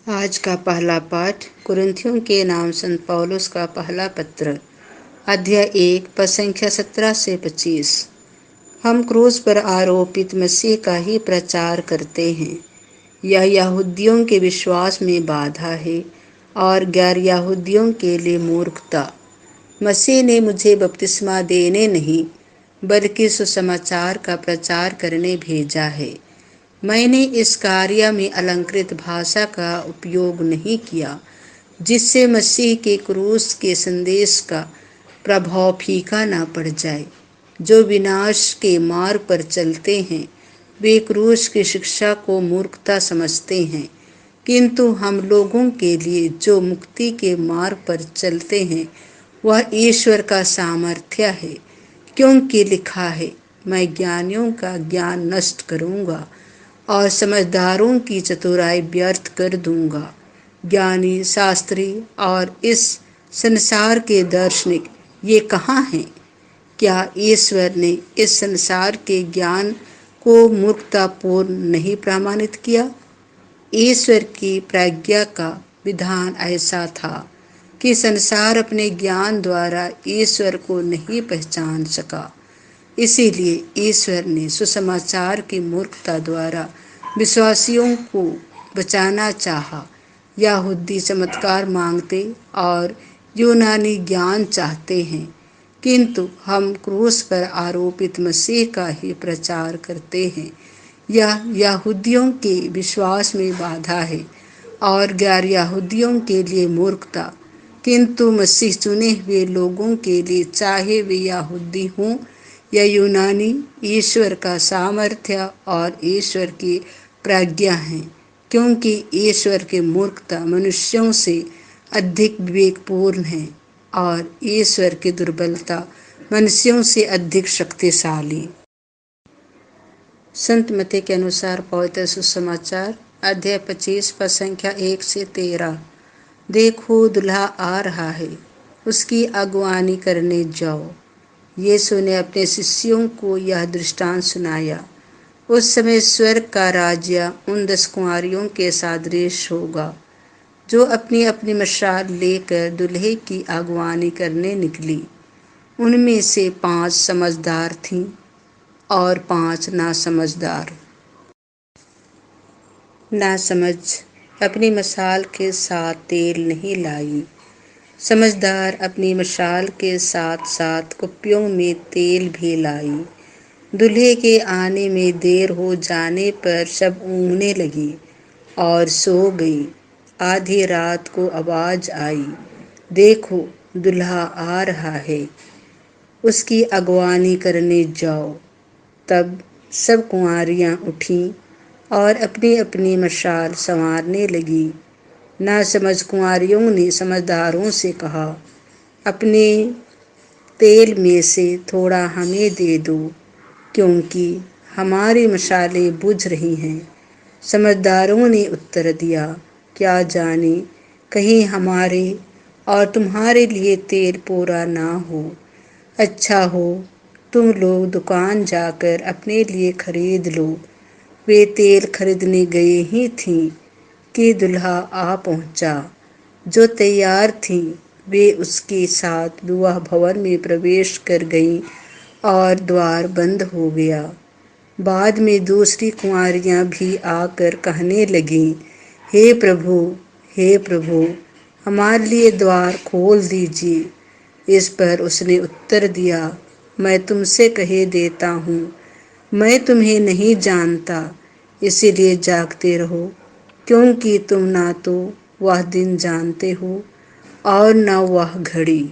आज का पहला पाठ कुरिन्थियों के नाम संत पौलुस का पहला पत्र, अध्याय 1 पद संख्या 17 से 25। हम क्रूस पर आरोपित मसीह का ही प्रचार करते हैं। यह यहूदियों के विश्वास में बाधा है और गैर यहूदियों के लिए मूर्खता। मसीह ने मुझे बपतिस्मा देने नहीं बल्कि सुसमाचार का प्रचार करने भेजा है। मैंने इस कार्य में अलंकृत भाषा का उपयोग नहीं किया, जिससे मसीह के क्रूस के संदेश का प्रभाव फीका न पड़ जाए। जो विनाश के मार्ग पर चलते हैं वे क्रूस की शिक्षा को मूर्खता समझते हैं, किंतु हम लोगों के लिए जो मुक्ति के मार्ग पर चलते हैं वह ईश्वर का सामर्थ्य है। क्योंकि लिखा है, मैं ज्ञानियों का ज्ञान नष्ट करूंगा और समझदारों की चतुराई व्यर्थ कर दूंगा। ज्ञानी, शास्त्री और इस संसार के दार्शनिक ये कहाँ हैं? क्या ईश्वर ने इस संसार के ज्ञान को मूर्खतापूर्ण नहीं प्रमाणित किया? ईश्वर की प्रज्ञा का विधान ऐसा था कि संसार अपने ज्ञान द्वारा ईश्वर को नहीं पहचान सका। इसीलिए ईश्वर ने सुसमाचार की मूर्खता द्वारा विश्वासियों को बचाना चाहा। यहूदी चमत्कार मांगते और यूनानी ज्ञान चाहते हैं, किंतु हम क्रूस पर आरोपित मसीह का ही प्रचार करते हैं। यह यहूदियों के विश्वास में बाधा है और गैर यहूदियों के लिए मूर्खता, किंतु मसीह चुने हुए लोगों के लिए, चाहे वे यहूदी हों या यूनानी, ईश्वर का सामर्थ्य और ईश्वर की प्रज्ञा है। क्योंकि ईश्वर की मूर्खता मनुष्यों से अधिक विवेकपूर्ण है और ईश्वर की दुर्बलता मनुष्यों से अधिक शक्तिशाली। संत मत्ती के अनुसार पवित्र सुसमाचार, अध्याय 25 पद संख्या 1 से 13। देखो, दुल्हा आ रहा है, उसकी अगुवानी करने जाओ। यीशु ने अपने शिष्यों को यह दृष्टांत सुनाया। उस समय स्वर्ग का राज्य उन 10 कुंवारियों के सदृश होगा, जो अपनी अपनी मशाल लेकर दूल्हे की अगुवानी करने निकली। उनमें से 5 समझदार थीं और 5 नासमझदार। नासमझ अपनी मशाल के साथ तेल नहीं लाई। समझदार अपनी मशाल के साथ साथ कुप्पियों में तेल भी लाई। दूल्हे के आने में देर हो जाने पर सब ऊँघने लगी और सो गई। आधी रात को आवाज़ आई, देखो, दूल्हा आ रहा है, उसकी अगवानी करने जाओ। तब सब कुंवारियाँ उठीं और अपनी अपनी मशाल संवारने लगी। नासमझ कुंवारियों ने समझदारों से कहा, अपने तेल में से थोड़ा हमें दे दो, क्योंकि हमारी मशालें बुझ रही हैं। समझदारों ने उत्तर दिया, क्या जाने कहीं हमारे और तुम्हारे लिए तेल पूरा ना हो। अच्छा हो तुम लोग दुकान जाकर अपने लिए खरीद लो। वे तेल खरीदने गए ही थीं कि दूल्हा आ पहुंचा। जो तैयार थीं वे उसके साथ विवाह भवन में प्रवेश कर गईं और द्वार बंद हो गया। बाद में दूसरी कुंवारियाँ भी आकर कहने लगीं, हे प्रभु, हमारे लिए द्वार खोल दीजिए। इस पर उसने उत्तर दिया, मैं तुमसे कहे देता हूँ, मैं तुम्हें नहीं जानता। इसीलिए जागते रहो, क्योंकि तुम ना तो वह दिन जानते हो और न वह घड़ी।